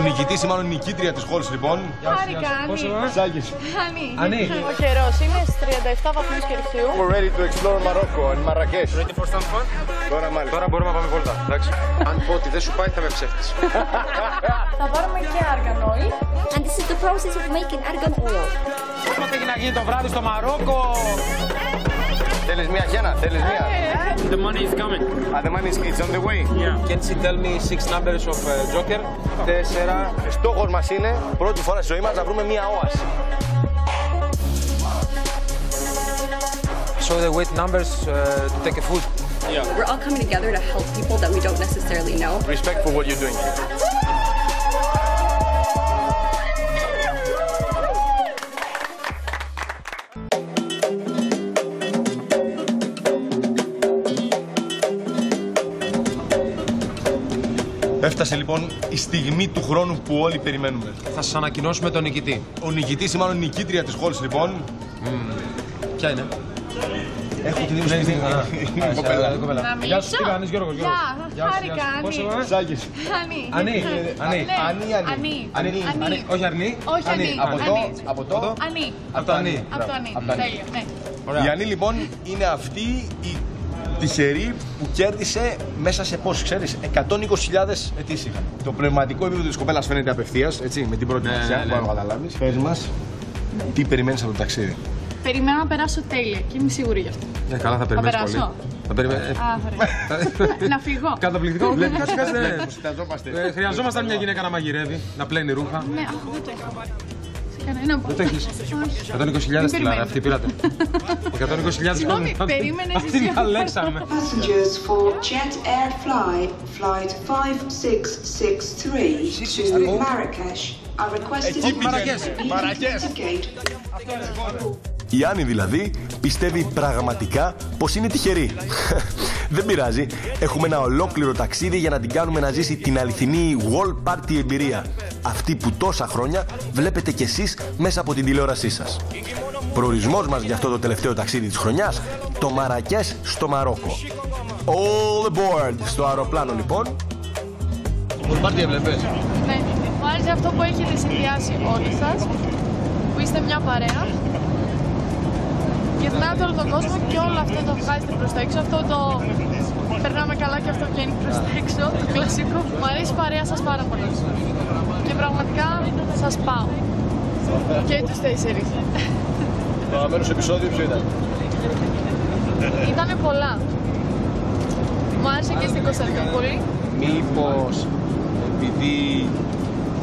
νικητής ή μάλλον νικήτρια της χώρας λοιπόν. Χάρηκα, Ανή. Σάκης. Ανή. Ο καιρός είναι στις 37 βαθμούς Κελσίου. We're ready to explore Morocco and Marrakech. Ready for some fun? Τώρα μάλιστα. Τώρα μπορούμε να πάμε βόλτα, εντάξει. Αν πω ότι δεν σου πάει θα με ψεύτεις. Θα πάρουμε και argan oil. And this is the process of making argan oil. Πώς έχει να γίνει το βράδυ στο Μαρόκο? Θέλεις μία χένα, θέλεις μία. The money is coming. The money is on the way. Yeah. Can you tell me 6 numbers of Joker? 4. Στόχος μας είναι πρώτη φορά στη ζωή μας να βρούμε μία όαση. Show the weight numbers to take a food. Yeah. We're all coming together to help people that we don't necessarily know. Respect for what you're doing. Έφτασε λοιπόν η στιγμή του χρόνου που όλοι περιμένουμε. Θα σας ανακοινώσουμε τον νικητή. Ο νικητής ή μάλλον νικήτρια της χώρας λοιπόν. Ποια είναι? Έχω την ίδια κοπέλα. Γεια σου, τι κάνεις Γιώργος? Γεια, χάρηκα, Ανή. Σάκης. Ανή. Ανή. Όχι Αρνή. Όχι Ανή. Από το. Ανή. Από το Ανή. Από το Ανή. Τέλεια, ναι. Η Ανή λοιπόν είναι αυτή η τυχερή που κέρδισε μέσα σε πώς ξέρεις, 120.000 ετήσια. Το πνευματικό επίπεδο της κοπέλας φαίνεται απευθείας, έτσι, με την πρώτη ματιά, που να καταλάβεις. Πες μας, τι περιμένεις από το ταξίδι? Περιμένω να περάσω τέλεια και είμαι σίγουρη γι' αυτό. Καλά, θα περιμένεις πολύ. Θα περάσω. Να φύγω. Καταπληκτικό. Χρειαζόμαστε μια γυναίκα να μαγειρεύει, να πλένει ρούχα. Ναι, δεν το έχω. Κανένα δεν το έχεις. 120.000 τηλάρα, αυτή πήρατε. 120.000 Συγγνώμη, περίμενες εσύ. Αυτή διαλέξαμε. Passengers for Jet Air Flight 5663 to Marrakesh are requested to leave the gate. Η Άννη δηλαδή πιστεύει πραγματικά πως είναι τυχερή. Δεν πειράζει, έχουμε ένα ολόκληρο ταξίδι για να την κάνουμε να ζήσει την αληθινή wall party εμπειρία. Αυτή που τόσα χρόνια βλέπετε κι εσείς μέσα από την τηλεόρασή σας. Προορισμός μας για αυτό το τελευταίο ταξίδι της χρονιάς, το Μαρακές στο Μαρόκο. All aboard στο αεροπλάνο λοιπόν. Wall party έβλεπες? Ναι, μου άρεσε αυτό που έχετε συνδυάσει όλοι σας, που είστε μια παρέα. Γυρνάτε όλο τον κόσμο και όλο αυτό το βγάζετε προς τα έξω. Αυτό το περνάμε καλά και αυτό βγαίνει προς τα έξω. Το κλασικό. Μου αρέσει η παρέα σας πάρα πολύ. Και πραγματικά σας πάω. Και τους 4. Το αγαπημένο επεισόδιο ποιο ήταν? Ήτανε πολλά. Μου άρεσε και στην Κωνσταντινούπολη. Μήπως επειδή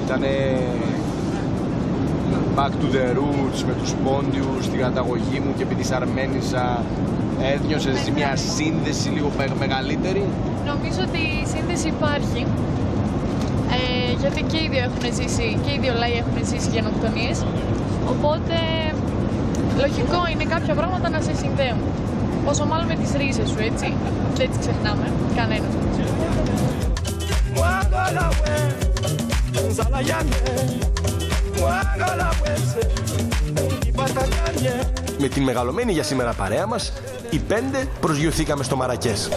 ήτανε back to the roots με τους Πόντιους, την καταγωγή μου και επειδή Αρμένιζα ένιωσες μια σύνδεση λίγο μεγαλύτερη? Νομίζω ότι η σύνδεση υπάρχει, γιατί και οι δύο έχουν ζήσει, και οι δύο λαοί έχουν ζήσει γενοκτονίες, οπότε λογικό είναι κάποια πράγματα να σε συνδέουν. Πόσο μάλλον με τις ρίζες σου, έτσι, δεν τις ξεχνάμε, κανένας. Με την μεγαλωμένη για σήμερα παρέα μας, οι 5 προσγειωθήκαμε στο Μαρακές.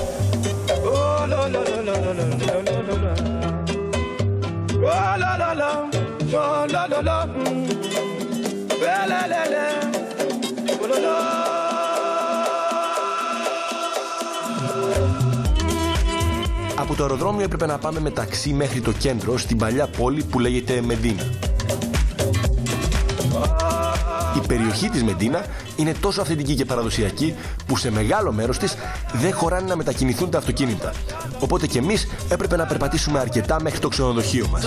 Από το αεροδρόμιο έπρεπε να πάμε με ταξί μέχρι το κέντρο, στην παλιά πόλη που λέγεται Μεντίνα. Η περιοχή της Μεντίνα είναι τόσο αυθεντική και παραδοσιακή που σε μεγάλο μέρος της δεν χωράνε να μετακινηθούν τα αυτοκίνητα. Οπότε και εμείς έπρεπε να περπατήσουμε αρκετά μέχρι το ξενοδοχείο μας.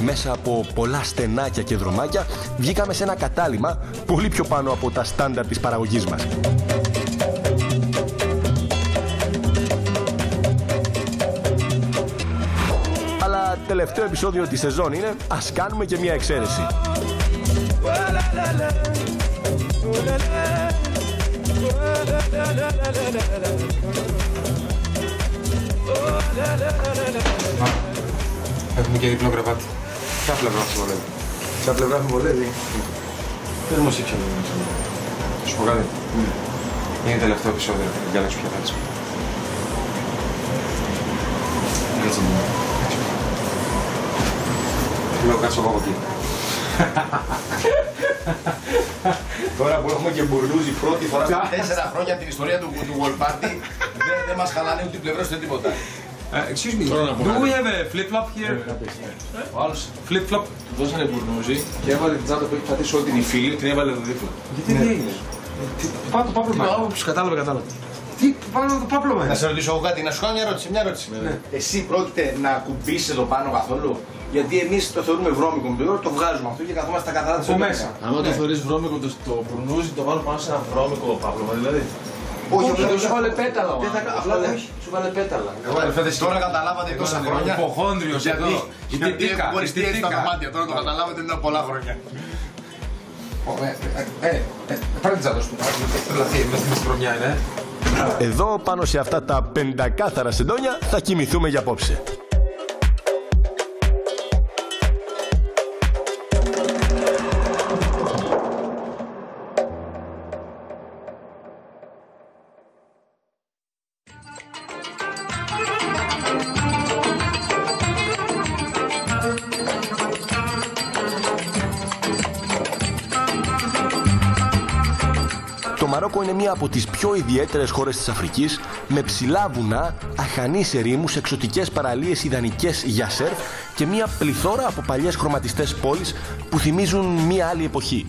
Μέσα από πολλά στενάκια και δρομάκια βγήκαμε σε ένα κατάλημα πολύ πιο πάνω από τα στάνταρ της παραγωγής μας. Αλλά τελευταίο επεισόδιο της σεζόν είναι, ας κάνουμε και μια εξαίρεση. Έχουμε και διπλό κρεβάτι. Ποια πλευρά σου βολεύει? Ποια πλευρά μου βολεύει? Πες μου εσύ ποια πλευρά σου βολεύει. Σου πω κάτι. Είναι το τελευταίο επεισόδιο, για να σου ποια θέλεις. Κάτσε μου. Λέω κάτσω εγώ από εκεί. Τώρα που έχουμε και μπουρλούζι πρώτη φορά στα 4 χρόνια την ιστορία του World Party, δεν μας χαλάνε ούτε πλευρές ούτε τίποτα. Excuse me, do we have a flip-flop here? Ο άλλος Flip-flop. του δώσανε μπουρλούζι και έβαλε την τσάντα που έχει πατήσει όλη την υφήλη, την έβαλε εδώ δίπλα. Γιατί τι έγινε? Πάνω το πάπλωμα. Κατάλαβε. Τι πάνω το πάπλωμα είναι? Να σε ρωτήσω εγώ κάτι, να σου κάνω μια ερώτηση. Εσύ πρόκειται να κουμπίσεις εδώ πάνω καθόλου? Γιατί εμείς το θεωρούμε βρώμικο με το βγάζουμε αυτό και καθόμαστε στα καθαρά της μέσα. Αν το θεωρείς βρώμικο το μπουρνούζι, το βάλω πάνω σε ένα βρώμικο πάπλωμα δηλαδή. Όχι, απλά σου βάλε πέταλα. Απλά σου βάλε πέταλα. Τώρα καταλάβατε τόσα χρόνια. Υποχόνδριος εδώ. Γιατί μπορείς τι έτσι τα δωμάτια, τώρα το καταλάβατε μετά πολλά χρόνια. Πάρε την τσάντα σου. Τρελαθεί, μέσα στην χρονιά είναι. Εδώ πάνω σε αυτά τα πεντακάθαρα σεντόνια θα κοιμηθούμε για απόψε. Το Μαρόκο είναι μία από τις πιο ιδιαίτερες χώρες της Αφρικής, με ψηλά βουνά, αχανείς ερήμους, εξωτικές παραλίες ιδανικές για σερφ και μία πληθώρα από παλιές χρωματιστές πόλεις που θυμίζουν μία άλλη εποχή.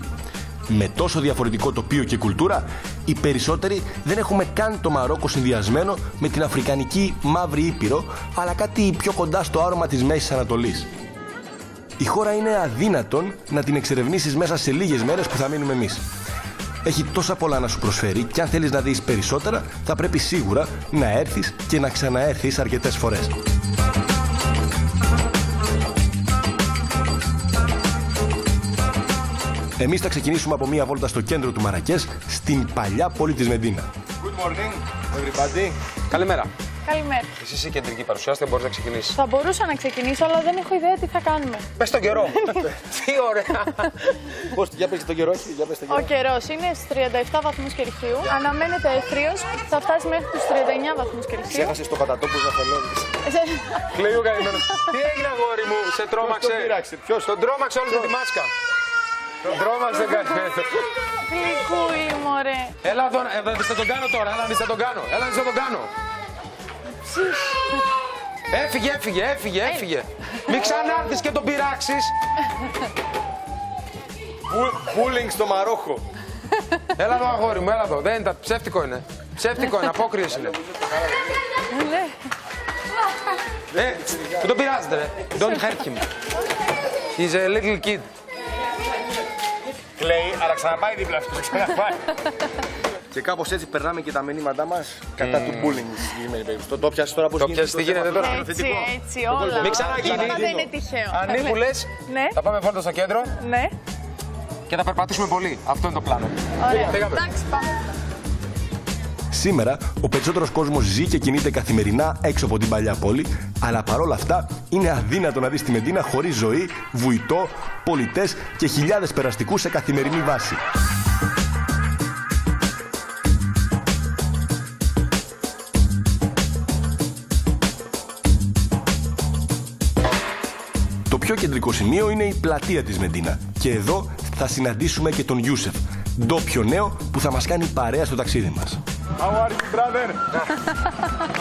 Με τόσο διαφορετικό τοπίο και κουλτούρα, οι περισσότεροι δεν έχουμε καν το Μαρόκο συνδυασμένο με την αφρικανική μαύρη ήπειρο, αλλά κάτι πιο κοντά στο άρωμα της Μέσης Ανατολής. Η χώρα είναι αδύνατον να την εξερευνήσεις μέσα σε λίγες μέρες που θα μείνουμε εμείς. Έχει τόσα πολλά να σου προσφέρει και αν θέλεις να δεις περισσότερα θα πρέπει σίγουρα να έρθεις και να ξαναέρθεις αρκετές φορές. Εμείς θα ξεκινήσουμε από μία βόλτα στο κέντρο του Μαρακές, στην παλιά πόλη της Μεντίνα. Good morning, everybody. Καλημέρα. Καλημέρα. Εσύ είσαι κεντρική παρουσιάστρια, μπορείς να ξεκινήσεις. Θα μπορούσα να ξεκινήσω, αλλά δεν έχω ιδέα τι θα κάνουμε. Πες τον καιρό. Τι ωραία. Πώς, για πες τον καιρό, για πες τον καιρό. Ο καιρός είναι στους 37 βαθμούς Κελσίου. Αναμένεται αιθρίος που θα φτάσει μέχρι τους 39 βαθμούς Κελσίου. Ξέχασες το κατατόπους να θελώνεις. Λέει ο καημένος. Τι έγινε αγόρι μου, σε τρόμαξε. Τον τρόμαξε όλη τη μάσκα. Τον τρόμαξε καημένο. Γλυκούι, μωρέ. Έλα εδώ, θα τον κάνω τώρα, έλα να τον κάνω. Έλα να τον κάνω. Έφυγε. Μην ξανάρθεις και τον πειράξεις. Πούλινγκ στο Μαρόκο. Έλα εδώ αγόρι μου, έλα εδώ. Δεν είναι, ψεύτικο είναι. Απόκριες είναι. Μην τον πειράζετε ρε. Don't hurt him. He's a little kid. Κλαίει, αλλά ξαναπάει δίπλα αυτό. Και κάπως έτσι περνάμε και τα μηνύματά μας κατά του bullying. Το πιάσεις τώρα πώς γίνεται. Τι γίνεται τώρα. Έτσι, όλα. Μην ξαναγίνει. Δεν είναι τυχαίο. Αν μου λες, θα πάμε βόλτα στο κέντρο Ναι. και θα περπατήσουμε πολύ. Αυτό είναι το πλάνο. Ωραία. Φύγαμε. Εντάξει, πάμε. Σήμερα ο περισσότερος κόσμος ζει και κινείται καθημερινά έξω από την παλιά πόλη, αλλά παρόλα αυτά είναι αδύνατο να δεις τη Μεντίνα χωρίς ζωή, βουητό, πολιτές και χιλιάδες περαστικούς σε καθημερινή βάση. Το πιο κεντρικό σημείο είναι η πλατεία της Μεντίνα και εδώ θα συναντήσουμε και τον Ιούσεφ, ντόπιο νέο που θα μας κάνει παρέα στο ταξίδι μας. How are you, brother?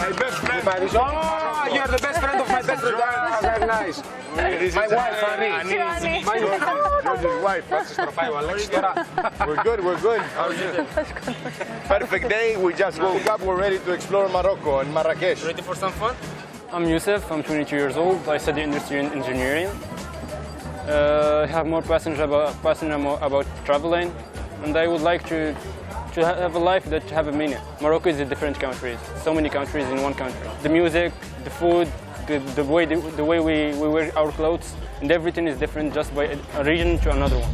My best friend. Oh, you are the best friend of my best friend. Very nice. My wife, Annie. George's wife. We're good. How are you? Perfect day. We just woke up. We're ready to explore Morocco and Marrakesh. Ready for some fun? I'm Youssef, I'm 22 years old. I study industry and engineering. I have more passion about traveling, and I would like to have a life that have a meaning. Morocco is a different country, so many countries in one country. The music, the food, the way we wear our clothes, and everything is different just by a region to another one.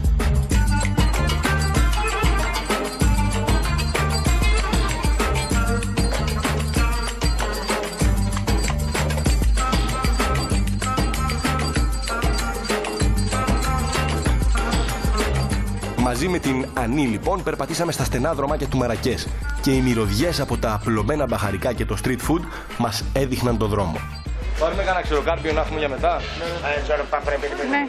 Μαζί με την Ανή λοιπόν περπατήσαμε στα στενά δρομάκια του Μαρακές και οι μυρωδιές από τα απλωμένα μπαχαρικά και το street food μας έδειχναν το δρόμο. Πάρουμε κανένα ξεροκάρπιο να έχουμε για μετά. Ναι.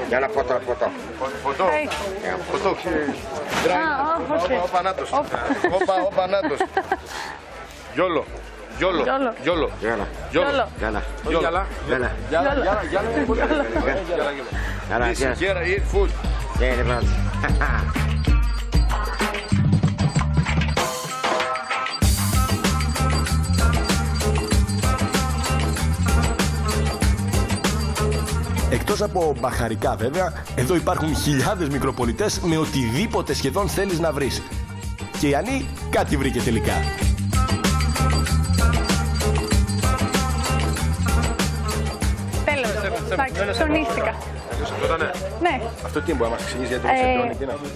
Για ένα φωτό. Φωτό. Φωτό. Όπα νάτος. Όπα νάτος. Γιόλο. Γιόλο. Γιόλο. Γιόλο. Eat food. Εκτός από μπαχαρικά βέβαια, εδώ υπάρχουν χιλιάδες μικροπολιτές με οτιδήποτε σχεδόν θέλεις να βρεις. Και η Ανή κάτι βρήκε τελικά. Τέλος, ψωνίστηκα. Ναι. Αυτό τι μπορεί να μας εξηγήσει γιατί το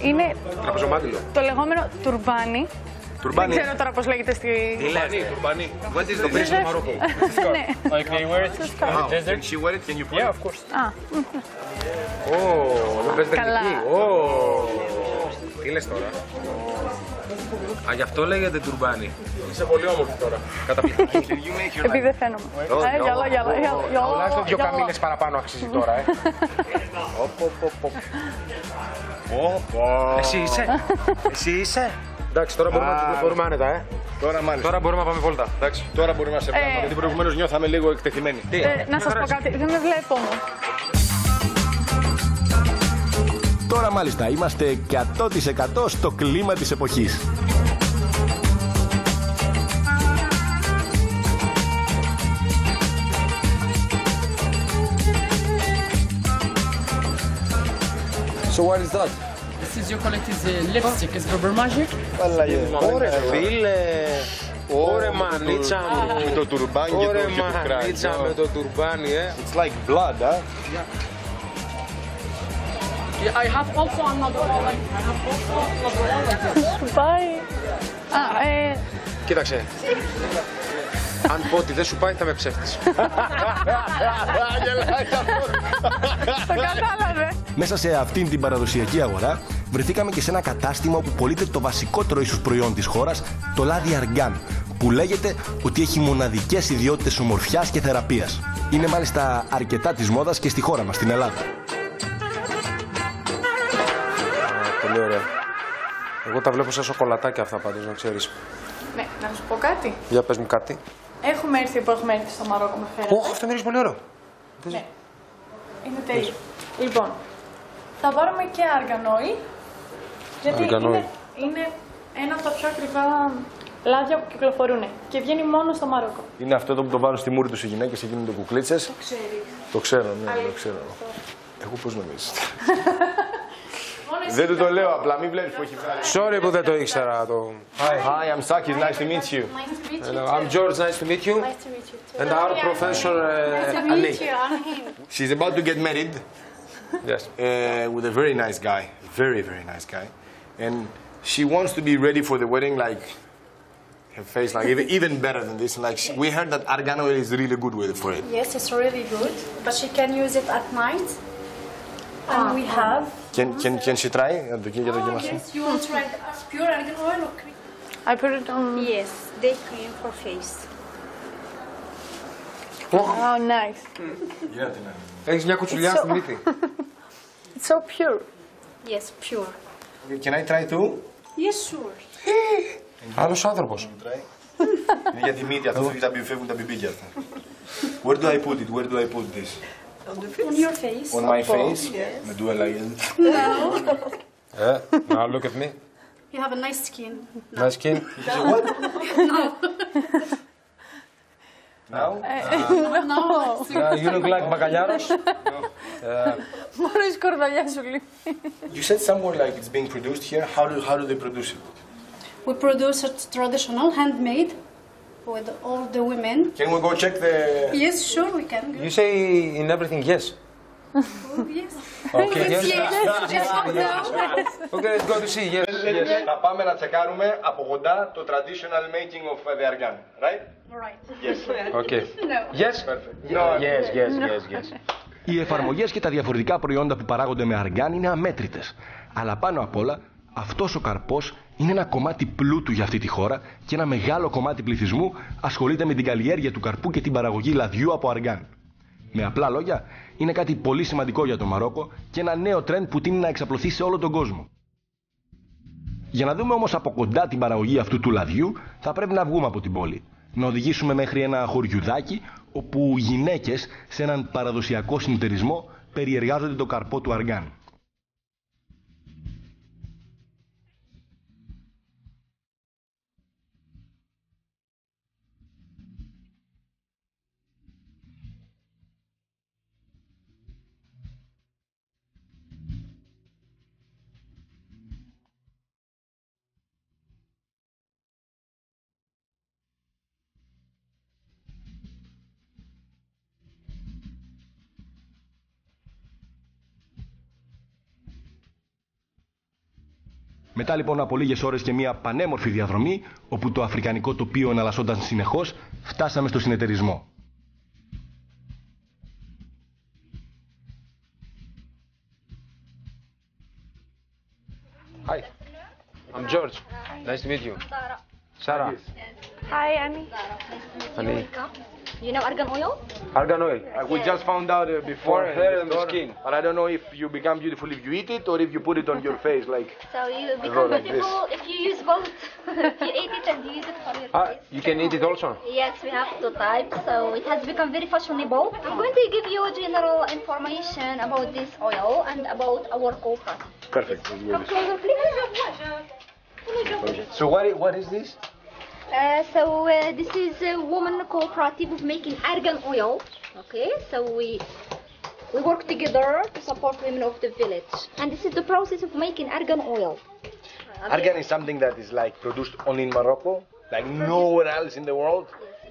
είναι τραπεζομάτιλο. το λεγόμενο τουρμπάνι. Τουρμπάνι. Δεν ξέρω τώρα πώς λέγεται στη... Τουρμπάνι. What is the place in Morocco? Ναι. Like they wear it in the desert? Can she wear it? Can you put it? Yeah, of course. Καλά. Τι λες τώρα? Α, γι' αυτό λέγεται τουρμπάνι. Είσαι πολύ όμορφη τώρα. Καταπληκτική. Επειδή δεν φαίνομαι. Τουλάχιστον 2 καμίνες παραπάνω αξίζει τώρα, Εσύ είσαι. Εντάξει, τώρα μπορούμε να κυκλοφορούμε άνετα, Τώρα μπορούμε να πάμε βόλτα. Εντάξει, τώρα μπορούμε να σε βγάλουμε. Γιατί προηγουμένως νιώθαμε λίγο εκτεθειμένοι. Να σας πω κάτι, δεν με βλέπω όμως. Τώρα μάλιστα είμαστε 100% στο κλίμα της εποχής. So what is that? This is your collected lipstick. Is Rubber Magic? Ωραία φίλε, ωραία μανίτσα μου. Με το τουρμπάνι και Ωραία το κράνιο. μανίτσα με το τουρμπάνι, It's like blood, huh? Yeah, I have also another one. I have also another one. Bye. Κοίταξε. Αν πω ότι δεν σου πάει θα με ψεύτεις. Το κατάλαβε. Μέσα σε αυτήν την παραδοσιακή αγορά βρεθήκαμε και σε ένα κατάστημα όπου πωλείται το βασικότερο ίσως προϊόν της χώρας, το λάδι αργάν, που λέγεται ότι έχει μοναδικές ιδιότητες ομορφιάς και θεραπείας. Είναι μάλιστα αρκετά της μόδας και στη χώρα μας, στην Ελλάδα. Πολύ ωραία. Εγώ τα βλέπω σαν σοκολατάκια αυτά πάντως, να ξέρεις. Ναι, να σου πω κάτι. Για πες μου κάτι. Έχουμε έρθει στο Μαρόκο, με φέρατε. Ωχ, αυτό μυρίζει πολύ ωραίο. Ναι. Είναι τέλειο. Λοιπόν, θα πάρουμε και αργανόι. Γιατί είναι ένα από τα πιο ακριβά λάδια που κυκλοφορούν. Και βγαίνει μόνο στο Μαρόκο. Είναι αυτό που το βάλουν στη μούρη τους οι γυναίκες και γίνονται κουκλίτσες. Το ξέρεις. Το ξέρω, ναι, το ξέρω. Εγώ πώς νομίζεις. Δεν του το λέω, απλά μην βλέπεις που έχει βγάλει. Sorry που δεν το ήξερα το... Hi, I'm Sakis, nice to meet you. Hello, I'm George, nice to meet you. Nice to meet you too. And our professor, Nice to meet you, I'm him. She's about to get married Yes. with a very nice guy, very nice guy. And she wants to be ready for the wedding, like her face, like even better than this. Like we heard that argan oil is really good for it. Yes, it's really good, but she can use it at night. And we have. Can she try? Yes, you want to try pure argan oil or cream? I put it on. Yes, day cream for face. Oh, nice. Έχεις μια κουτσουλιά στη μύτη. It's so pure. Yes, pure. Can I try too? Yes, sure. Άλλος άνθρωπος. Είναι για τη μύτη, αυτό φεύγουν τα μπιμπίκια αυτά. Where do I put it? Where do I put this? On your face. On my face? Με ντουέλα γίνεται. Now look at me. You have a nice skin. Nice skin. Now? You look like μπακαλιάρος. Μόνο η σκορδαλιά σου λείπει. You said somewhere like it's being produced here. How do they produce it? We produce it traditional, handmade, with all the women. Can we go check the... Yes, sure, we can. You say in everything yes. Yes. Okay, yes. Okay, let's go to see. Yes. Θα πάμε να τσεκάρουμε από κοντά το traditional making of the argan, right? Right. Yes. Okay. No. Yes? Perfect. Yes, yes. Οι εφαρμογές και τα διαφορετικά προϊόντα που παράγονται με αργάν είναι αμέτρητες. Αλλά πάνω απ' όλα, αυτός ο καρπός είναι ένα κομμάτι πλούτου για αυτή τη χώρα και ένα μεγάλο κομμάτι πληθυσμού ασχολείται με την καλλιέργεια του καρπού και την παραγωγή λαδιού από αργάν. Με απλά λόγια, είναι κάτι πολύ σημαντικό για το Μαρόκο και ένα νέο τρέντ που τείνει να εξαπλωθεί σε όλο τον κόσμο. Για να δούμε όμως από κοντά την παραγωγή αυτού του λαδιού, θα πρέπει να βγούμε από την πόλη. Να οδηγήσουμε μέχρι ένα χωριουδάκι, όπου γυναίκες σε έναν παραδοσιακό συνεταιρισμό περιεργάζονται το καρπό του αργάν. Μετά λοιπόν από λίγες ώρες και μια πανέμορφη διαδρομή, όπου το αφρικανικό τοπίο εναλλασσόταν συνεχώς, φτάσαμε στο συνεταιρισμό. Hi, I'm George. Nice to meet you. Sarah. Hi, Annie. Annie. You know argan oil? Argan oil. We just found out before hair and the skin. But I don't know if you become beautiful if you eat it or if you put it on your face like. So you become like beautiful if you use both. If you eat it and you use it for your face. You can eat it also? Yes, we have two types. So it has become very fashionable. I'm going to give you general information about this oil and about our copra. Perfect. Come closer, please. So what is this? This is a woman cooperative of making argan oil. Okay, so we work together to support women of the village. And this is the process of making argan oil. Argan is something that is like produced only in Morocco, like nowhere else in the world.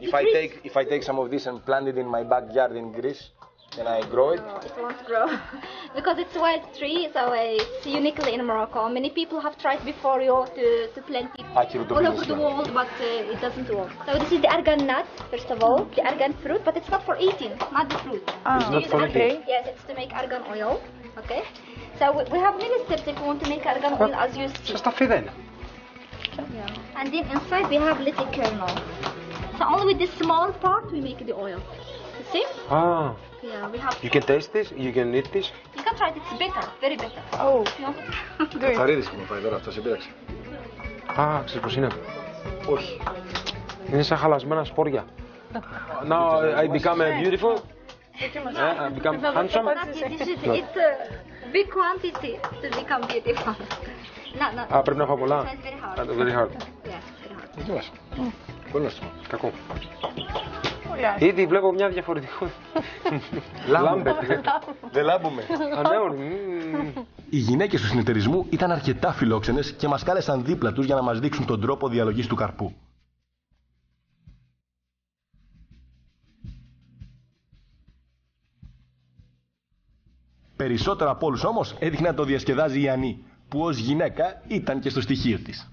If I take some of this and plant it in my backyard in Greece, then I grow it. No, it won't grow because it's a wild tree, so it's uniquely in Morocco. Many people have tried before you to plant it all over the world, but it doesn't work. So this is the argan nut, first of all, the argan fruit, but it's not for eating, not the fruit. It's not for eating? Yes, it's to make argan oil. Okay. So we have many steps if you want to make argan oil, as you see. Yeah. And then inside we have little kernel. So only with this small part we make the oil. You see? Ah. Yeah, we have. You can taste this? You can eat this? You can try it. It's bitter, very bitter. Oh. You want to do it? Καθαρίδης που μου πάει τώρα, αυτό σε πείραξε. Α, ξέρεις πως είναι? Όχι. Είναι σαν χαλασμένα σπόρια. Now I become beautiful. I become handsome. It's a big quantity to become beautiful. Α, πρέπει να φάω πολλά. It's very hard. Very hard. Yes, very hard. Πολύ νόστιμο. Κακό. Ήδη βλέπω μια διαφορετικότητα. Λάμπετε. Δεν λάμπουμε. Οι γυναίκες του συνεταιρισμού ήταν αρκετά φιλόξενες και μας κάλεσαν δίπλα τους για να μας δείξουν τον τρόπο διαλογής του καρπού. Περισσότερο από όλους όμως έδειχνε να το διασκεδάζει η Ανή, που ως γυναίκα ήταν και στο στοιχείο της.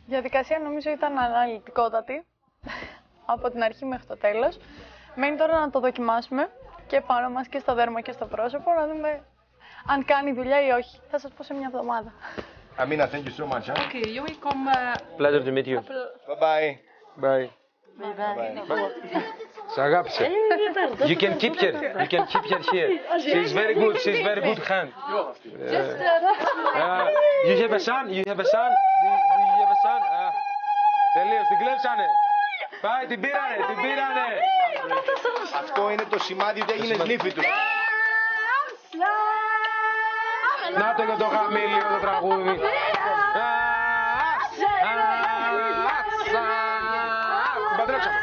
Η διαδικασία νομίζω ήταν αναλυτικότατη από την αρχή μέχρι το τέλος. Μένει τώρα να το δοκιμάσουμε και πάνω μας και στο δέρμα και στο πρόσωπο, να δούμε αν κάνει δουλειά ή όχι. Θα σας πω σε μια εβδομάδα. Amina, thank you so much. Huh? Okay, you will come. Pleasure to meet you. Bye-bye. Bye. Σ' αγάπησε. You can keep her. You can keep her here. She's very good. She's very good hand. You have a son? You have a son? Do you have a son? Τελείως, την κλέψανε. Πάει, την πήρανε, την πήρανε. Αυτό είναι το σημάδι ότι έγινες νύφη του. Να το και το χαμήλιο το τραγούδι. Παντρέψαμε.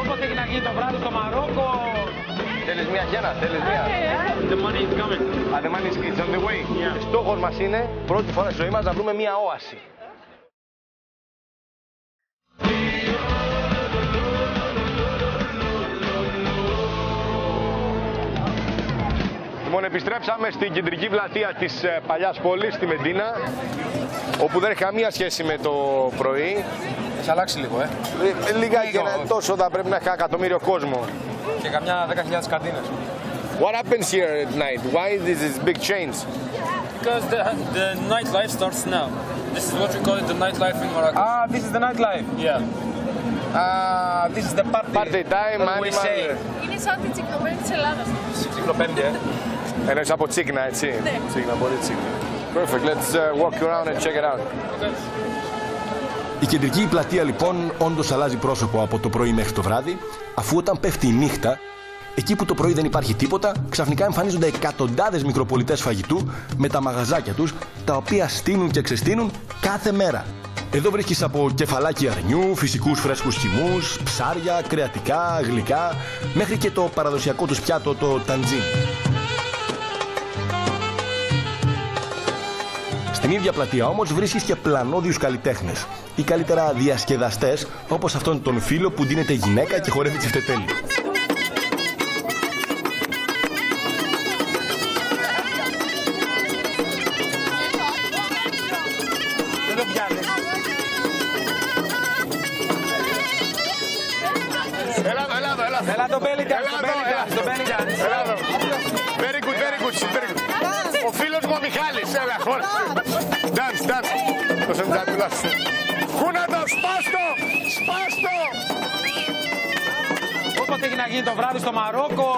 Όπως έχει να γίνει το βράδυ στο Μαρόκο, Θέλεις μια χένα, θέλεις μια. The money is coming. The money is on the way. Yeah. Στόχος μας είναι πρώτη φορά στη ζωή μας να βρούμε μια όαση. Λοιπόν, επιστρέψαμε στην κεντρική πλατεία της παλιάς πόλης, στη Μεντίνα, όπου δεν έχει καμία σχέση με το πρωί. Έχει αλλάξει λίγο, Λιγάκι και τόσο θα πρέπει να έχει εκατομμύριο κόσμο. Και καμιά 10.000 καντίνες. What happens here at night? Why this is big change? Because the nightlife starts now. This is what we call it, the nightlife in Morocco. Ah, this is the nightlife. Yeah. This is the party. Party time, animal. Είναι σαν την τσικνοπέντη της Ελλάδας. Τσικνοπέντη, Εννοείς από τσίκνα, έτσι. Τσίκνα, πολύ τσίκνα. Perfect, let's walk around and check it out. Η κεντρική πλατεία λοιπόν όντως αλλάζει πρόσωπο από το πρωί μέχρι το βράδυ, αφού όταν πέφτει η νύχτα, εκεί που το πρωί δεν υπάρχει τίποτα, ξαφνικά εμφανίζονται εκατοντάδες μικροπολιτές φαγητού με τα μαγαζάκια τους, τα οποία στείνουν και ξεστείνουν κάθε μέρα. Εδώ βρίσκεις από κεφαλάκι αρνιού, φυσικούς φρέσκους χυμούς, ψάρια, κρεατικά, γλυκά, μέχρι και το παραδοσιακό τους πιάτο, το ταντζίν. Στην ίδια πλατεία όμως βρίσκεις και πλανόδιους καλλιτέχνες ή καλύτερα διασκεδαστές, όπως αυτόν τον φίλο που ντύνεται γυναίκα και χορεύει τσιφτετέλι. Έλα το belly dance, το belly dance. Very good, very good, very good. Ο φίλος μου ο Μιχάλης, έλα, χώρα. Dance. Το σεντζάτουλα σου. Χούνατο, σπάστο, σπάστο. Όποτε έχει να γίνει το βράδυ στο Μαρόκο.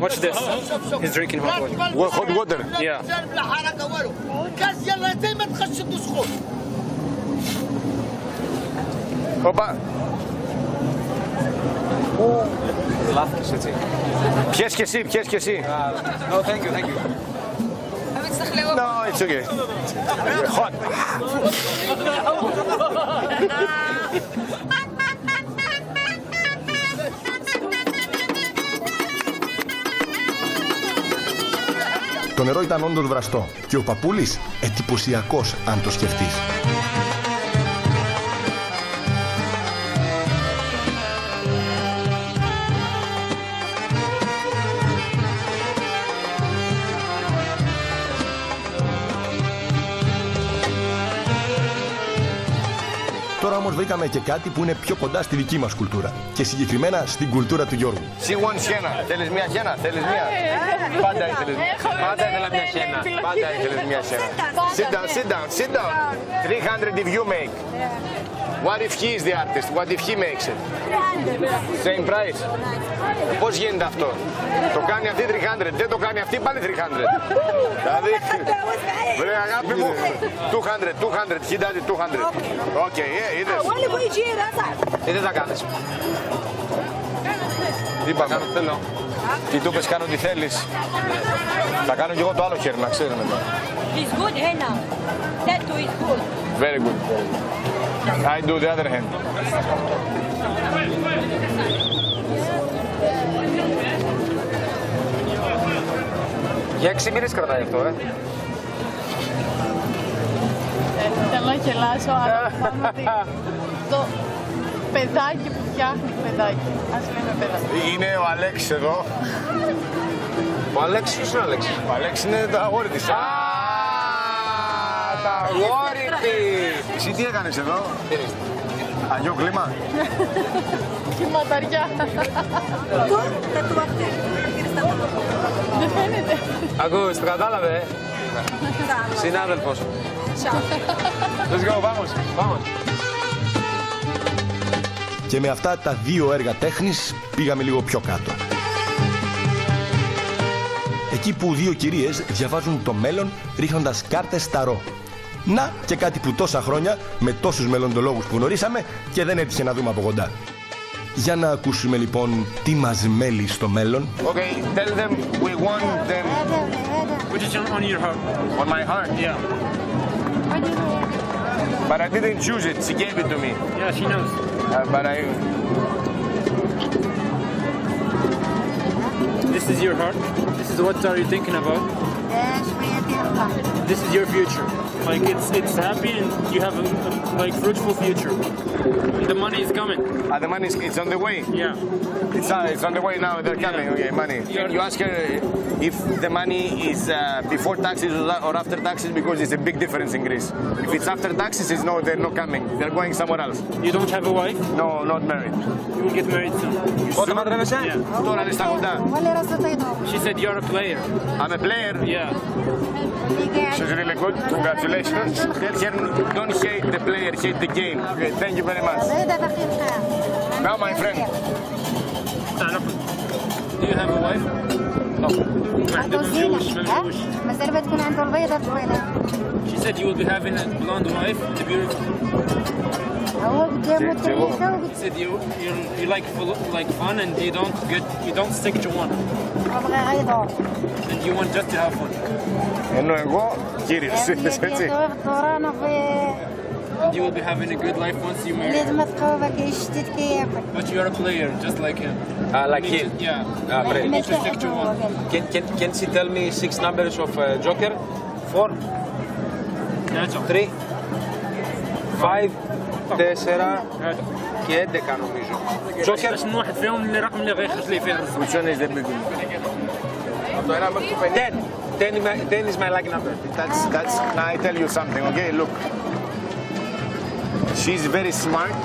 Watch this. He's drinking hot water. Hot water? Yeah. Οπα. Λάθος, έτσι. Πιες και εσύ. No, thank you. No, it's okay. Hot. Το νερό ήταν όντως βραστό και ο παππούλης εντυπωσιακός αν το σκεφτείς. Τώρα όμως βρήκαμε και κάτι που είναι πιο κοντά στη δική μας κουλτούρα και συγκεκριμένα στην κουλτούρα του Γιώργου. She wants χένα. Θέλεις μια χένα, θέλεις μια. Πάντα ήθελες μια. Πάντα ήθελα μια χένα. Πάντα ήθελες μια χένα. Sit down. 300 if you make. What if he is the artist? What if he makes it? Same price. Πώς γίνεται αυτό? Το κάνει αυτή 300, δεν το κάνει αυτή πάλι 300. Δηλαδή, βρε αγάπη μου, 200, he does it 200. Okay, είδες. Τι θα κάνεις? Τι είπαμε, θέλω. Τι του είπες, κάνω ό,τι θέλεις. Θα κάνω κι εγώ το άλλο χέρι, να ξέρεις μετά. It's good henna. That too is good. Very good. I do the other hand. Για 6 μήνες κρατάει αυτό, Θέλω να γελάσω, αλλά το παιδάκι που φτιάχνει παιδάκι. Ας λέμε παιδάκι. Είναι ο Αλέξης εδώ. Ο Αλέξης, ποιος είναι ο Αλέξης? Ο Αλέξης είναι το αγόρι της. Τα αγόρι της! Εσύ τι έκανες εδώ? Αγιό κλίμα. Κυματαριά. Δεν φαίνεται. Ακούς, το κατάλαβε, Συνάδελφος. Let's go, vamos. Και με αυτά τα δύο έργα τέχνης πήγαμε λίγο πιο κάτω. Εκεί που δύο κυρίες διαβάζουν το μέλλον ρίχνοντας κάρτες ταρό. Να και κάτι που τόσα χρόνια με τόσους μελλοντολόγους που γνωρίσαμε και δεν έτυχε να δούμε από κοντά. Για να ακούσουμε λοιπόν τι μας μέλει στο μέλλον. Okay, tell them we want them. Put it on your heart. On my heart? Yeah. But I didn't choose it. She gave it to me. Yeah, she knows. But I... This is your heart. This is what are you thinking about? This is your future. Like it's happy and you have a like fruitful future. The money is coming. The money is it's on the way. Yeah. It's on the way now. They're coming. Yeah. Okay, money. Yeah. You ask her if the money is before taxes or after taxes because it's a big difference in Greece. If it's after taxes, it's no, they're not coming. They're going somewhere else. You don't have a wife? No, not married. You will get married soon. Πότε παντρεύεσαι? Yeah. Τώρα είναι στα κοντά. She said you're a player. I'm a player? Yeah. She's really good. Congratulations. Don't hate the player, hate the game. Okay, thank you very much. Now, my friend. Do you have a wife? No. She said you will be having a blonde wife and a beautiful. He said you like fun and you don't stick to one. And you want just to have fun. Ενώ εγώ κύριος, έτσι. And you will be having a good life once you marry. But you're a player, just like him. Like him? Yeah. You need to stick to one. Can she tell me 6 numbers of Joker? 4? 3? 5? 4 και 11 νομίζω. Joker اسم واحد فيهم اللي رقم اللي غيخرج لي فيه الرزق. Which one is the big one? 10 is my lucky number. That's. Now I tell you something, okay? Look. She's very smart,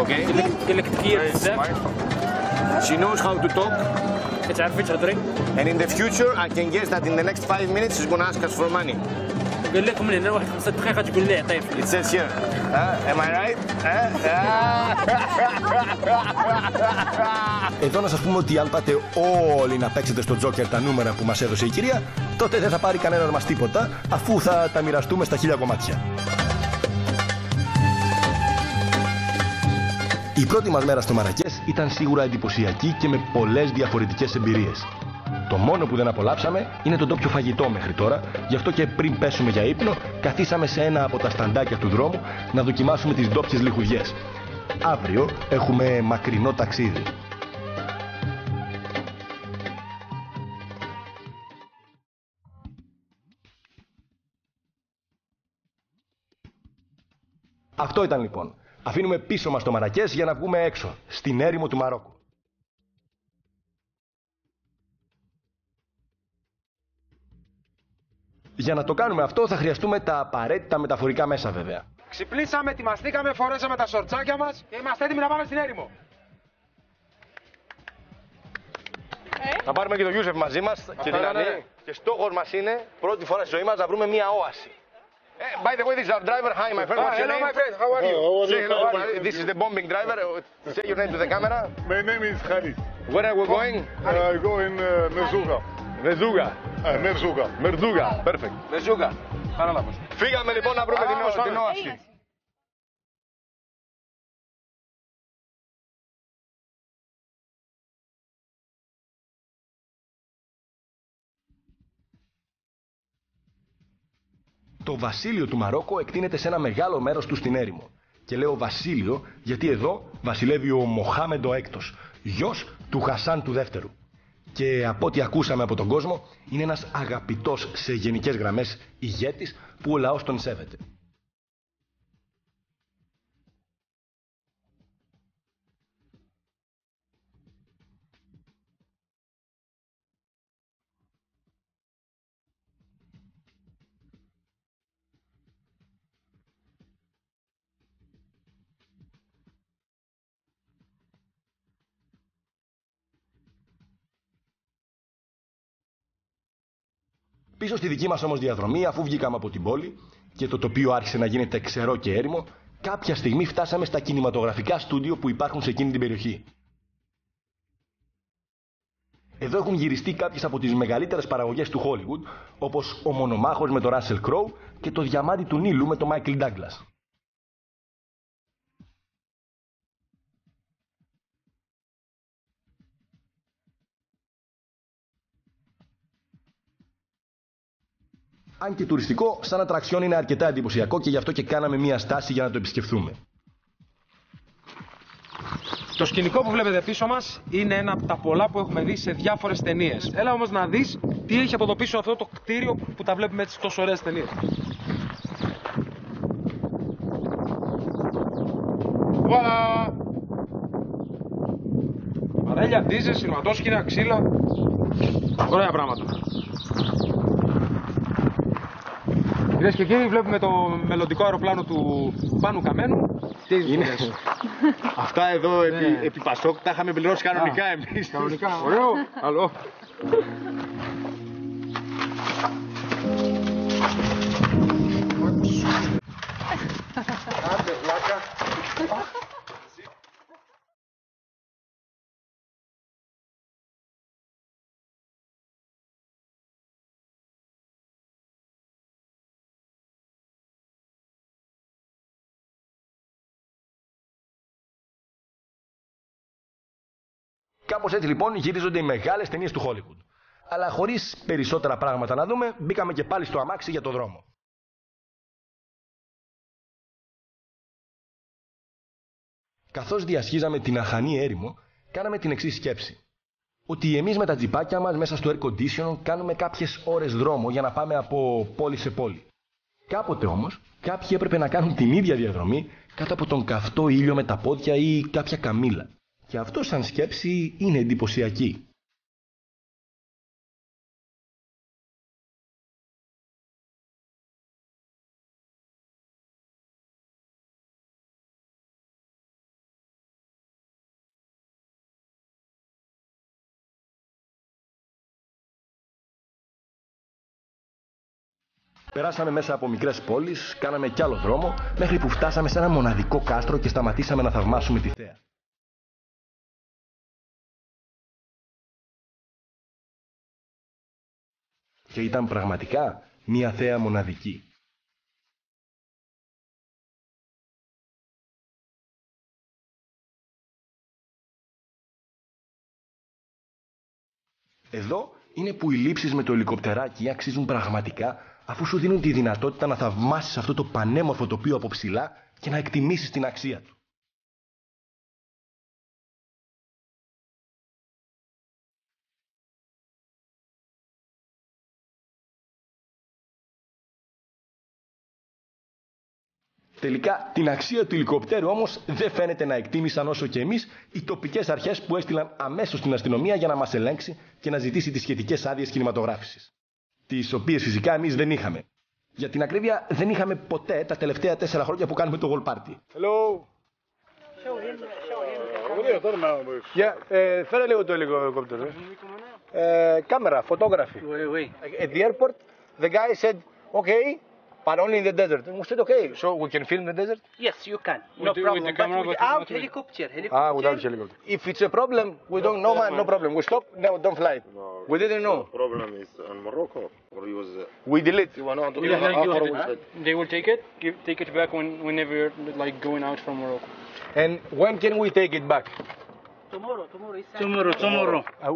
okay? Very smart. She knows how to talk. And in the future, I can guess that in the next 5 minutes, she's going to ask us for money. It says here. Am I right? Εδώ να σας πούμε ότι αν πάτε όλοι να παίξετε στο Joker τα νούμερα που μας έδωσε η κυρία, τότε δεν θα πάρει κανένας μας τίποτα, αφού θα τα μοιραστούμε στα 1000 κομμάτια. Η πρώτη μας μέρα στο Μαρακές ήταν σίγουρα εντυπωσιακή και με πολλές διαφορετικές εμπειρίες. Το μόνο που δεν απολαύσαμε είναι το ντόπιο φαγητό μέχρι τώρα, γι' αυτό και πριν πέσουμε για ύπνο, καθίσαμε σε ένα από τα σταντάκια του δρόμου να δοκιμάσουμε τις ντόπιες λιχουδιές. Αύριο έχουμε μακρινό ταξίδι. Αυτό ήταν λοιπόν. Αφήνουμε πίσω μας το Μαρακές για να βγούμε έξω, στην έρημο του Μαρόκου. Για να το κάνουμε αυτό θα χρειαστούμε τα απαραίτητα μεταφορικά μέσα βέβαια. Ξυπνήσαμε, ετοιμαστήκαμε, φορέσαμε τα σορτσάκια μας και είμαστε έτοιμοι να πάμε στην έρημο. Να πάρουμε και τον Γιούσεφ μαζί μας και την Ανή. Και στόχος μας είναι πρώτη φορά στη ζωή μας να βρούμε μία όαση. By the way, this is our driver. Hi, my friend. What's your name? Hello, my friend. How are you? Say hello. This is the bombing driver. Say your name to the camera. My name is Khalid. Where are we going? I go in Merzouga. Merzouga. Merzouga. Merzouga. Perfect. Merzouga. Πάρα λάθος. Φύγαμε λοιπόν να βρούμε την όαση. Το βασίλειο του Μαρόκο εκτείνεται σε ένα μεγάλο μέρος του στην έρημο. Και λέω βασίλειο γιατί εδώ βασιλεύει ο Μοχάμεντο VI, γιος του Χασάν του δεύτερου. Και από ό,τι ακούσαμε από τον κόσμο, είναι ένας αγαπητός σε γενικές γραμμές ηγέτης που ο λαός τον σέβεται. Πίσω στη δική μας όμως διαδρομή, αφού βγήκαμε από την πόλη και το τοπίο άρχισε να γίνεται ξερό και έρημο, κάποια στιγμή φτάσαμε στα κινηματογραφικά στούντιο που υπάρχουν σε εκείνη την περιοχή. Εδώ έχουν γυριστεί κάποιες από τις μεγαλύτερες παραγωγές του Hollywood, όπως ο Μονομάχος με τον Russell Crowe και το Διαμάντι του Νείλου με τον Michael Douglas. Αν και τουριστικό, σαν ατραξιόν είναι αρκετά εντυπωσιακό και γι' αυτό και κάναμε μία στάση για να το επισκεφθούμε. Το σκηνικό που βλέπετε πίσω μας είναι ένα από τα πολλά που έχουμε δει σε διάφορες ταινίες. Έλα όμως να δεις τι έχει από το πίσω αυτό το κτίριο που τα βλέπουμε έτσι τόσο ωραίες ταινίες. Παρέλια, ντίζες, σειρματόσκηνα, ξύλα. Ωραία πράγματα. Κυρίες και κύριοι, βλέπουμε το μελλοντικό αεροπλάνο του Πάνου Καμένου. Είναι. Αυτά εδώ επί Πασόκ τα είχαμε πληρώσει κανονικά εμείς. Κανονικά, ωραίο. Άλλο. Άντε, βλάκα. Κάπως έτσι λοιπόν γυρίζονται οι μεγάλες ταινίες του Hollywood. Αλλά χωρίς περισσότερα πράγματα να δούμε, μπήκαμε και πάλι στο αμάξι για το δρόμο. Καθώς διασχίζαμε την αχανή έρημο, κάναμε την εξής σκέψη. Ότι εμείς με τα τζιπάκια μας μέσα στο air condition κάνουμε κάποιες ώρες δρόμο για να πάμε από πόλη σε πόλη. Κάποτε όμως, κάποιοι έπρεπε να κάνουν την ίδια διαδρομή κάτω από τον καυτό ήλιο με τα πόδια ή κάποια καμήλα. Και αυτό σαν σκέψη είναι εντυπωσιακή. Περάσαμε μέσα από μικρές πόλεις, κάναμε κι άλλο δρόμο, μέχρι που φτάσαμε σε ένα μοναδικό κάστρο και σταματήσαμε να θαυμάσουμε τη θέα. Και ήταν πραγματικά μια θέα μοναδική. Εδώ είναι που οι λήψεις με το ελικοπτεράκι αξίζουν πραγματικά, αφού σου δίνουν τη δυνατότητα να θαυμάσεις αυτό το πανέμορφο τοπίο από ψηλά και να εκτιμήσεις την αξία του. Τελικά, την αξία του ελικοπτέρου όμως δεν φαίνεται να εκτίμησαν όσο και εμείς οι τοπικές αρχές που έστειλαν αμέσως την αστυνομία για να μας ελέγξει και να ζητήσει τις σχετικές άδειες κινηματογράφησης. Τις οποίες φυσικά εμείς δεν είχαμε. Για την ακρίβεια, δεν είχαμε ποτέ τα τελευταία 4 χρόνια που κάνουμε το World Party. Hello. Φέρε λίγο το ελικόπτερο. Κάμερα, photography. At the airport, the guy said, okay, but only in the desert. And we said, okay, so we can film the desert? Yes, you can. No problem. But without helicopter. Without helicopter. If it's a problem, we don't know, man, no problem. We stop, no, don't fly it. We didn't know. The problem is in Morocco, or you was... We delete. They will take it, take it back whenever you're like going out from Morocco. And when can we take it back? Tomorrow.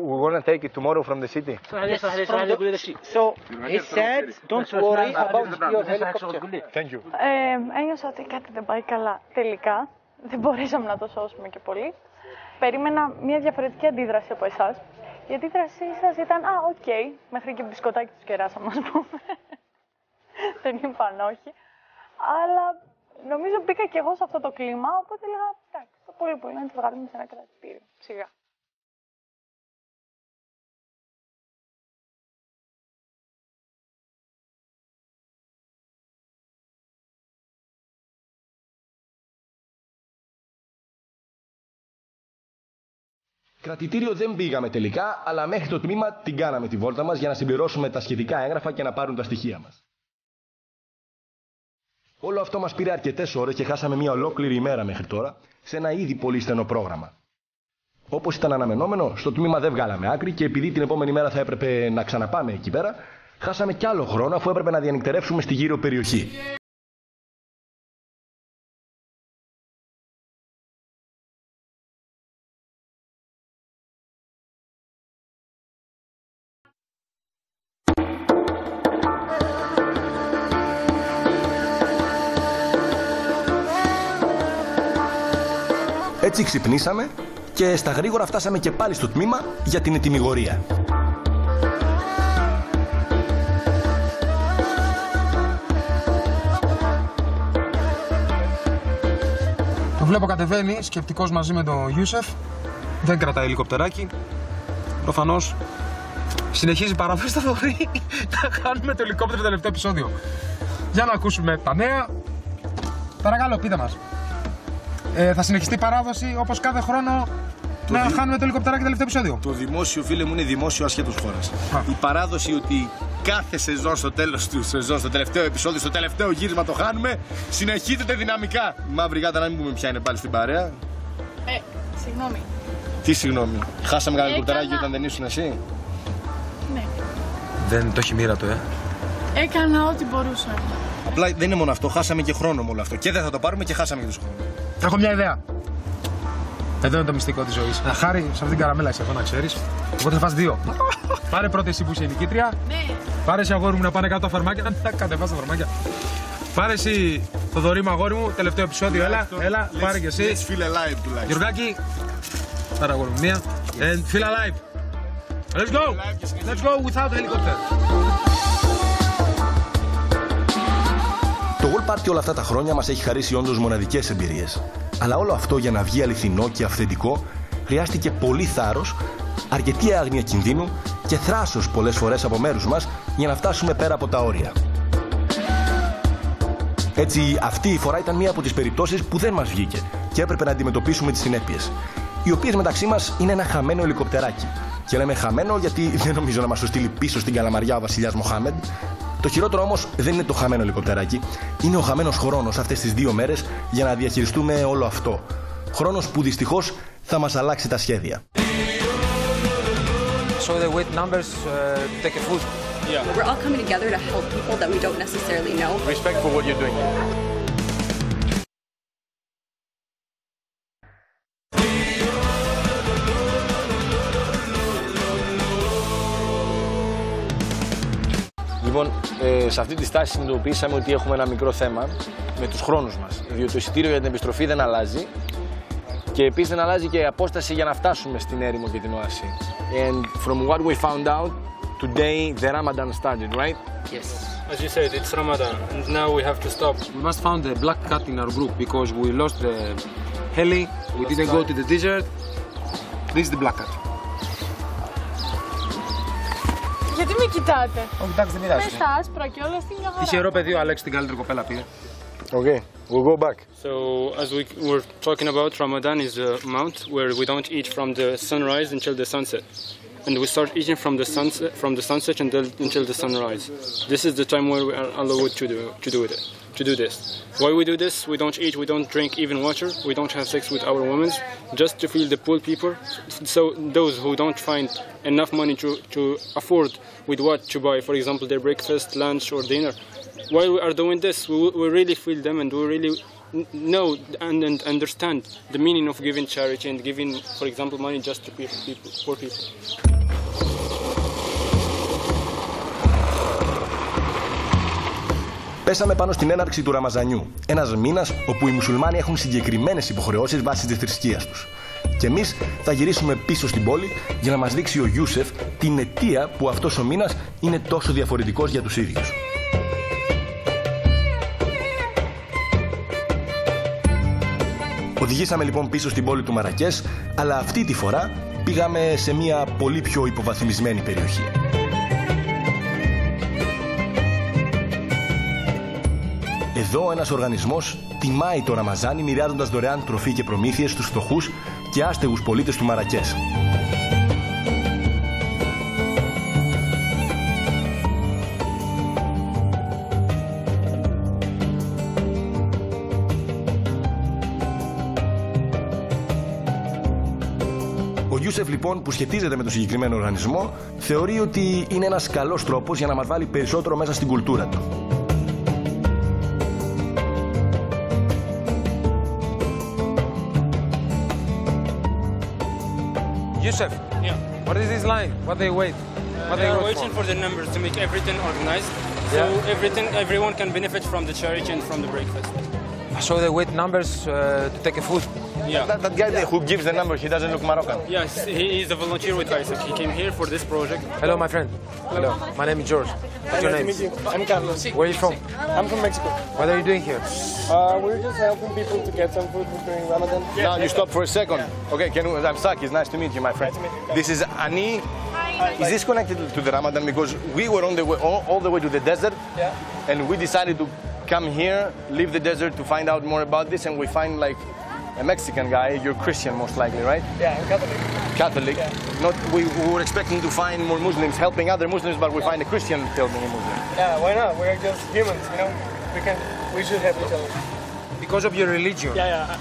We're gonna take it tomorrow from the city. So he said, don't worry about your helicopter. Thank you. Ένιωσα ότι κάτι δεν πάει καλά τελικά. Δεν μπορέσαμε να το σώσουμε και πολύ. Περίμενα μια διαφορετική αντίδραση από εσάς. Η αντίδρασή σας ήταν, οκ, μέχρι και μπισκοτάκι τους κεράσαμε, ας πούμε. Δεν είπαν όχι. Αλλά νομίζω μπήκα και εγώ σε αυτό το κλίμα, οπότε έλεγα, εντάξει, το πολύ πολύ να τη βγάλουμε σε ένα κρατητήριο. Σιγά. Κρατητήριο δεν πήγαμε τελικά, αλλά μέχρι το τμήμα την κάναμε τη βόλτα μας για να συμπληρώσουμε τα σχετικά έγγραφα και να πάρουν τα στοιχεία μας. Όλο αυτό μας πήρε αρκετές ώρες και χάσαμε μια ολόκληρη ημέρα μέχρι τώρα σε ένα ήδη πολύ στενό πρόγραμμα. Όπως ήταν αναμενόμενο, στο τμήμα δεν βγάλαμε άκρη και επειδή την επόμενη μέρα θα έπρεπε να ξαναπάμε εκεί πέρα, χάσαμε κι άλλο χρόνο αφού έπρεπε να διανυκτερεύσουμε στη γύρω περιοχή. Έτσι ξυπνήσαμε και στα γρήγορα φτάσαμε και πάλι στο τμήμα για την ετυμηγορία. Το βλέπω κατεβαίνει, σκεπτικός μαζί με τον Ιούσεφ. Δεν κρατάει ελικοπτεράκι. Προφανώς συνεχίζει η παράδοση στο Θοδωρή να κάνουμε το ελικόπτερο το τελευταίο επεισόδιο. Για να ακούσουμε τα νέα. Παρακαλώ, πείτε μας. Θα συνεχιστεί η παράδοση όπως κάθε χρόνο να χάνουμε το ελικοπτεράκι το τελευταίο επεισόδιο? Το δημόσιο, φίλε μου, είναι δημόσιο ασχέτως χώρας. Η παράδοση ότι κάθε σεζόν στο τέλος του σεζόν, στο τελευταίο επεισόδιο, στο τελευταίο γύρισμα το χάνουμε, συνεχίζεται δυναμικά. Η μαύρη γάτα να μην πούμε ποια είναι πάλι στην παρέα. Συγγνώμη. Τι συγγνώμη, χάσαμε κανένα ελικοπτεράκι όταν δεν ήσουν εσύ? Ναι. Δεν το έχει μοίρα του, Έκανα ό,τι μπορούσα. Απλά δεν είναι μόνο αυτό, χάσαμε και χρόνο με όλο αυτό. Και δεν θα το πάρουμε και χάσαμε και τους χρόνους. Έχω μια ιδέα. Εδώ είναι το μυστικό της ζωής. Χάρη, σε αυτήν την καραμέλα είσαι εδώ να ξέρεις. Οπότε θα φας 2. Πάρε πρώτα εσύ που είσαι η νικήτρια. Ναι. Πάρε εσύ αγόρι μου να πάνε κάτω τα φαρμάκια. Να κατεβάς τα φαρμάκια. Πάρε εσύ το Θοδωρή μου αγόρι μου, τελευταίο επεισόδιο. Έλα, πάρε και εσύ. Feel alive τουλάχιστον. Γιωργάκη, πάρε αγόρι μου μία. And feel alive. Let's go. Let's go without helicopter. Το World Party όλα αυτά τα χρόνια μας έχει χαρίσει όντως μοναδικές εμπειρίες. Αλλά όλο αυτό για να βγει αληθινό και αυθεντικό χρειάστηκε πολύ θάρρος, αρκετή άγνοια κινδύνου και θράσος πολλές φορές από μέρους μας για να φτάσουμε πέρα από τα όρια. Έτσι, αυτή η φορά ήταν μία από τις περιπτώσεις που δεν μας βγήκε και έπρεπε να αντιμετωπίσουμε τις συνέπειες. Οι οποίες μεταξύ μας είναι ένα χαμένο ελικοπτεράκι. Και λέμε χαμένο γιατί δεν νομίζω να μας το στείλει πίσω στην Καλαμαριά ο βασιλιάς Μοχάμεντ. Το χειρότερο όμως δεν είναι το χαμένο ελικοπτεράκι, είναι ο χαμένος χρόνος αυτές τις 2 μέρες για να διαχειριστούμε όλο αυτό. Χρόνος που δυστυχώς θα μας αλλάξει τα σχέδια. So the weight numbers take a food. Yeah. We're all coming together to help people that we don't necessarily know. Respect for what you're doing. Λοιπόν, σε αυτή τη στάση συνειδητοποιήσαμε ότι έχουμε ένα μικρό θέμα με τους χρόνους μας. Διότι το εισιτήριο για την επιστροφή δεν αλλάζει και επίσης δεν αλλάζει και η απόσταση για να φτάσουμε στην έρημο και την όαση. And from what we found out, today the Ramadan started, right? Yes. As you said, it's Ramadan, and now we have to stop. We must find a black cat in our group because we lost the heli, we didn't go to the desert. This is the black cat. Γιατί με κοιτάτε? Όχι, εντάξει, δεν πειράζει. Μες στα άσπρα και όλα στην μια χαρά. Τυχερό παιδί ο Αλέξης, την καλύτερη κοπέλα πήγε. Okay, we'll go back. So, as we were talking about, Ramadan is a month where we don't eat from the sunrise until the sunset. And we start eating from the sunset until the sunrise. This is the time where we are allowed to do this. Why we do this? We don't eat, we don't drink even water, we don't have sex with our women, just to feel the poor people. So those who don't find enough money to afford with what to buy, for example, their breakfast, lunch or dinner. While we are doing this, we really feel them and we really know and understand the meaning of giving charity and giving, for example, money just to poor people. Πέσαμε πάνω στην έναρξη του Ραμαζανιού, ένας μήνας όπου οι μουσουλμάνοι έχουν συγκεκριμένες υποχρεώσεις βάσει της θρησκείας τους. Και εμείς θα γυρίσουμε πίσω στην πόλη για να μας δείξει ο Ιούσεφ την αιτία που αυτός ο μήνας είναι τόσο διαφορετικός για τους ίδιους. Οδηγήσαμε λοιπόν πίσω στην πόλη του Μαρακές, αλλά αυτή τη φορά πήγαμε σε μια πολύ πιο υποβαθμισμένη περιοχή. Εδώ ένας οργανισμός τιμάει το Ραμαζάνι μοιράζοντας δωρεάν τροφή και προμήθειες στους φτωχούς και άστεγους πολίτες του Μαρακές. Ο Ιούσεφ λοιπόν, που σχετίζεται με το συγκεκριμένο οργανισμό, θεωρεί ότι είναι ένας καλός τρόπος για να μας βάλει περισσότερο μέσα στην κουλτούρα του. Yusuf, what is this line? What they wait? What They are waiting for the numbers to make everything organized, so everyone can benefit from the charity and from the breakfast. So they wait numbers to take a food. Yeah. That guy there who gives the number, he doesn't look Moroccan. Yes, he is a volunteer with ISAC. He came here for this project. Hello, my friend. Hello. My name is George. What's your name? I'm Carlos. Where are you from? I'm from Mexico. What are you doing here? We're just helping people to get some food during Ramadan. Now you stop for a second. Okay, I'm Saki. It's nice to meet you, my friend. This is Ani. Is this connected to the Ramadan? Because we were on the way, all the way to the desert, and we decided to come here, leave the desert to find out more about this, and we find like a Mexican guy. You're Christian, most likely, right? Yeah, I'm Catholic. Catholic. Yeah. Not we were expecting to find more Muslims helping other Muslims, but we find a Christian helping a Muslim. Yeah, why not? We're just humans, you know. We should help each other. Because of your religion. Yeah.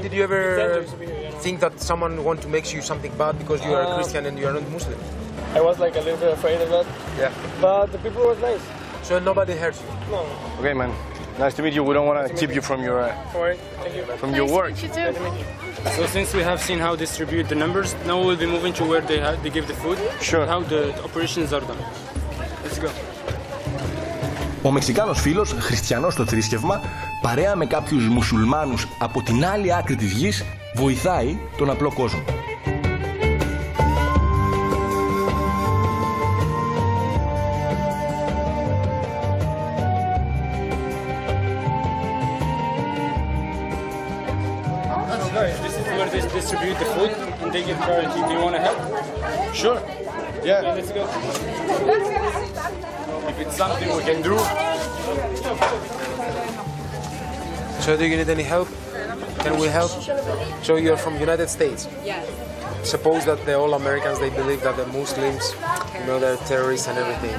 Did you ever think that someone want to make you something bad because you are a Christian and you are not Muslim? I was like a little bit afraid of that. Yeah. But the people was nice. So nobody hurts you? No. Okay, man. Nice to meet you. We don't want to keep you from your from your work. So since we have seen how distribute the numbers, now we'll be moving to where they give the food. Sure. How the operations are done. Let's go. Ο Μεξικάνος φίλος, χριστιανός στο θρήσκευμα, παρέα με κάποιους μουσουλμάνους από την άλλη άκρη της γης, βοηθάει τον απλό κόσμο. This is where they distribute the food and they give charity. Do you want to help? Sure. Yeah. Okay, let's go. If it's something we can do. So do you need any help? Can we help? So you're from United States? Yes. Suppose that all Americans, they believe that the Muslims, you know, they're terrorists and everything.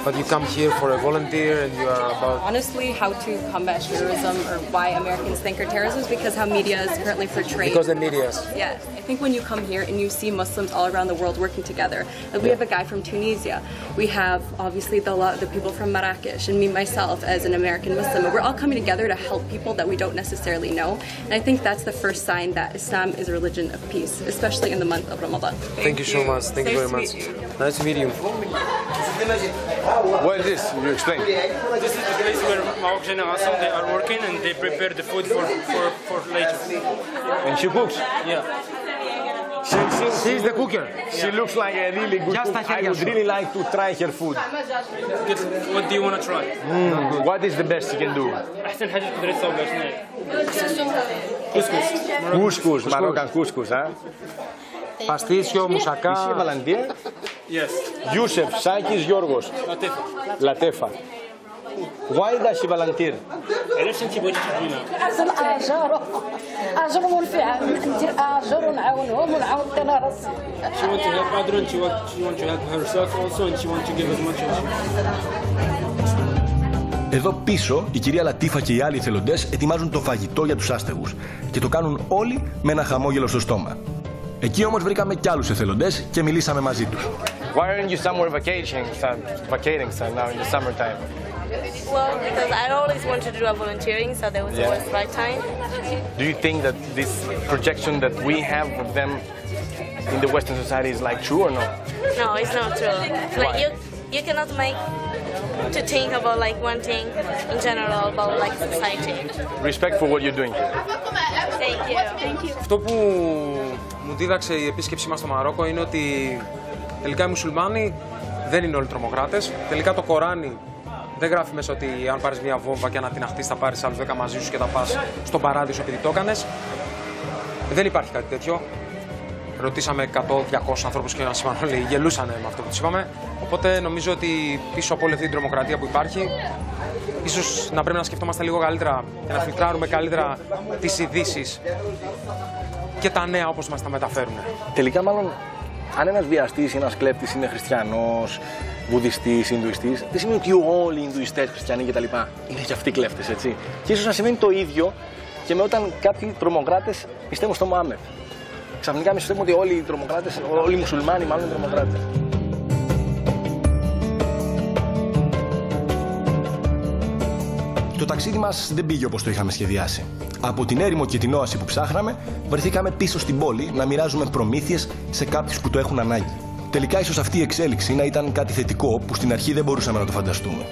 But you come here for a volunteer and you are about... Honestly, how to combat terrorism or why Americans think are terrorism is because how media is currently portrayed. Because the media is. Yes. I think when you come here and you see Muslims all around the world working together, like we have a guy from Tunisia, we have obviously the people from Marrakesh, and me myself as an American Muslim, we're all coming together to help people that we don't necessarily know. And I think that's the first sign that Islam is a religion of peace, especially in the month of Ramadan. Thank you so much. Thank you very much. Nice to meet you. What is this? You explain. This is the place where Maroc Generation, they are working and they prepare the food for later. And she cooks? Yeah. She's the cooker. She looks like a really good cook. I would really like to try her food. What do you want to try? What is the best you can do? أحسن حاجة تقدر تسويها شنو هي؟ كوسكوس. Couscous, Moroccan couscous, huh? Παστίτσιο, μουσακά. Is she a volunteer? Yes. Yusuf, Sakis, Yorgos. Latefa. Why does she volunteer? علاش انت بغيتي تجينا؟ عشان اجرهم في ندير اجر ونعاونهم ونعاون انا راسي. She want to help others and she want to help herself also and she want to give as much as she. Εδώ πίσω η κυρία Λατίφα και οι άλλοι εθελοντές ετοιμάζουν το φαγητό για τους άστεγους και το κάνουν όλοι με ένα χαμόγελο στο στόμα. Εκεί όμως βρήκαμε κι άλλους εθελοντές και μιλήσαμε μαζί τους. Why aren't you somewhere vacating now in the summertime? Well, because I always wanted to do a volunteering, so there was always the right time. Do you think that this projection that we have of them in the Western society is like true or not? No, it's not true. Like you cannot make to think about like one thing in general about like society. Respect for what you're doing. Thank you. Thank you. Αυτό που μου δίδαξε η επίσκεψή μας στο Μαρόκο είναι ότι τελικά οι μουσουλμάνοι δεν είναι όλοι τρομοκράτες. Τελικά το Κοράνι δεν γράφει μέσα ότι αν πάρεις μια βόμβα και ανατιναχτείς θα πάρεις άλλους 10 μαζί σου και θα πας στον παράδεισο επειδή το έκανες. Δεν υπάρχει κάτι τέτοιο. Ρωτήσαμε 100-200 ανθρώπους και μας είπαν όλοι, γελούσαν με αυτό που τους είπαμε. Οπότε νομίζω ότι πίσω από όλη αυτή την τρομοκρατία που υπάρχει, ίσως να πρέπει να σκεφτόμαστε λίγο καλύτερα και να φιλτράρουμε καλύτερα τις ειδήσεις και τα νέα όπως μας τα μεταφέρουν. Τελικά, μάλλον, αν ένας βιαστής ή ένας κλέπτης είναι χριστιανός, βουδιστής, Ινδουιστής, δεν σημαίνει ότι όλοι οι Ινδουιστές, χριστιανοί κτλ. Είναι και αυτοί κλέφτες, έτσι. Και ίσως να σημαίνει το ίδιο και με όταν κάποιοι τρομοκράτες πιστεύουν στο Μωάμεθ. Ξαφνικά εμείς πιστεύουμε ότι όλοι οι τρομοκράτες, όλοι οι μουσουλμάνοι μάλλον είναι τρομοκράτες. Το ταξίδι μας δεν πήγε όπως το είχαμε σχεδιάσει. Από την έρημο και την όαση που ψάχναμε, βρεθήκαμε πίσω στην πόλη να μοιράζουμε προμήθειες σε κάποιους που το έχουν ανάγκη. Τελικά ίσως αυτή η εξέλιξη να ήταν κάτι θετικό που στην αρχή δεν μπορούσαμε να το φανταστούμε.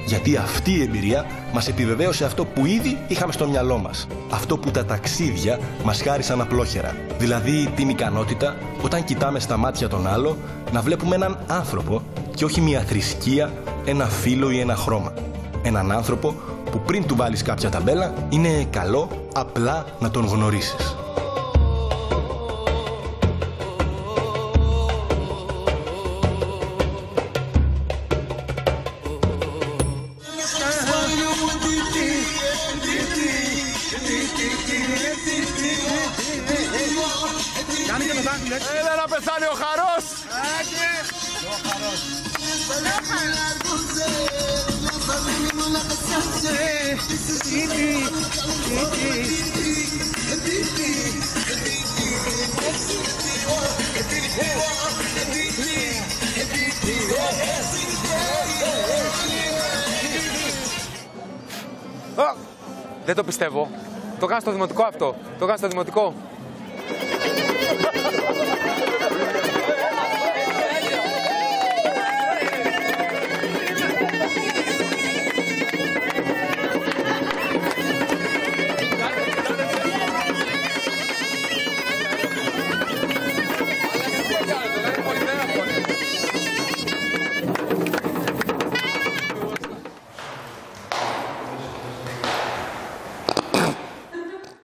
Γιατί αυτή η εμπειρία μας επιβεβαίωσε αυτό που ήδη είχαμε στο μυαλό μας. Αυτό που τα ταξίδια μας χάρισαν απλόχερα. Δηλαδή την ικανότητα, όταν κοιτάμε στα μάτια τον άλλο, να βλέπουμε έναν άνθρωπο και όχι μια θρησκεία, ένα φύλο ή ένα χρώμα. Έναν άνθρωπο που πριν του βάλεις κάποια ταμπέλα, είναι καλό απλά να τον γνωρίσεις. Έλα να πεθάνει ο Χαρός! Δεν το πιστεύω. Το κάνω στο δημοτικό αυτό. Το κάνω στο δημοτικό.